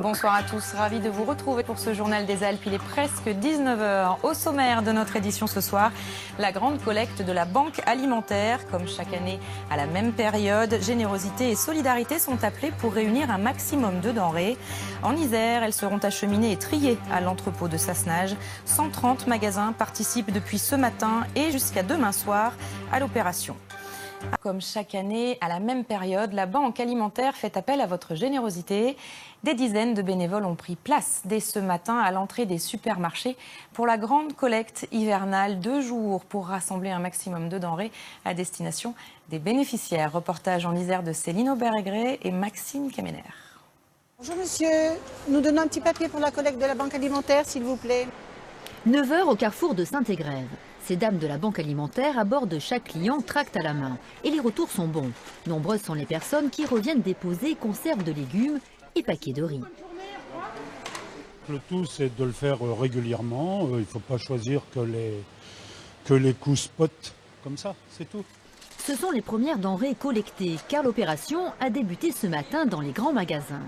Bonsoir à tous, ravi de vous retrouver pour ce journal des Alpes. Il est presque 19 h. Au sommaire de notre édition ce soir, la grande collecte de la Banque alimentaire. Comme chaque année à la même période, générosité et solidarité sont appelées pour réunir un maximum de denrées. En Isère, elles seront acheminées et triées à l'entrepôt de Sassenage. 130 magasins participent depuis ce matin et jusqu'à demain soir à l'opération. Comme chaque année, à la même période, la Banque alimentaire fait appel à votre générosité. Des dizaines de bénévoles ont pris place dès ce matin à l'entrée des supermarchés pour la grande collecte hivernale. 2 jours pour rassembler un maximum de denrées à destination des bénéficiaires. Reportage en Isère de Céline Aubert-Aigré et Maxime Kemener. Bonjour monsieur, nous donnons un petit papier pour la collecte de la Banque alimentaire, s'il vous plaît. 9 h au carrefour de Saint-Égrève. Ces dames de la Banque alimentaire abordent chaque client tract à la main. Et les retours sont bons. Nombreuses sont les personnes qui reviennent déposer conserves de légumes et paquets de riz. Le tout, c'est de le faire régulièrement. Il ne faut pas choisir que les coups spot comme ça, c'est tout. Ce sont les premières denrées collectées, car l'opération a débuté ce matin dans les grands magasins.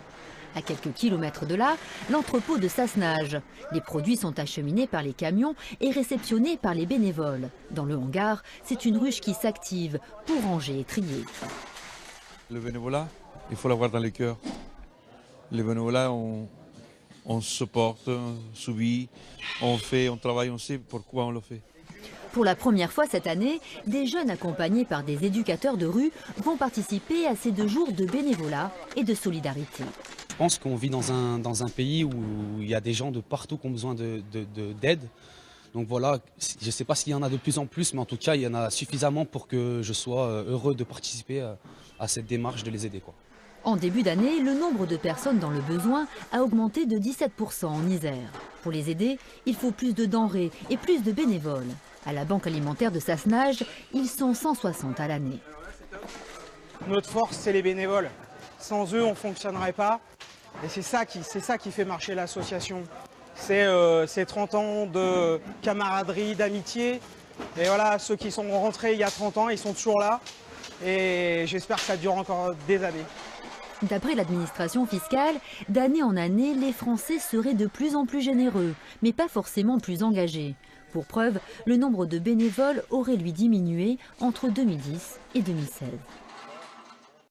À quelques kilomètres de là, l'entrepôt de Sassenage. Les produits sont acheminés par les camions et réceptionnés par les bénévoles. Dans le hangar, c'est une ruche qui s'active pour ranger et trier. Le bénévolat, il faut l'avoir dans le cœur. Le bénévolat, on se porte, on subit, on fait, on travaille, on sait pourquoi on le fait. Pour la première fois cette année, des jeunes accompagnés par des éducateurs de rue vont participer à ces 2 jours de bénévolat et de solidarité. Je pense qu'on vit dans un pays où il y a des gens de partout qui ont besoin d'aide. Donc voilà, je ne sais pas s'il y en a de plus en plus, mais en tout cas, il y en a suffisamment pour que je sois heureux de participer à cette démarche de les aider, quoi. En début d'année, le nombre de personnes dans le besoin a augmenté de 17 % en Isère. Pour les aider, il faut plus de denrées et plus de bénévoles. À la Banque alimentaire de Sassenage, ils sont 160 à l'année. Notre force, c'est les bénévoles. Sans eux, on ne fonctionnerait pas. Et c'est ça qui fait marcher l'association. C'est 30 ans de camaraderie, d'amitié. Et voilà, ceux qui sont rentrés il y a 30 ans, ils sont toujours là. Et j'espère que ça dure encore des années. D'après l'administration fiscale, d'année en année, les Français seraient de plus en plus généreux, mais pas forcément plus engagés. Pour preuve, le nombre de bénévoles aurait lui diminué entre 2010 et 2016.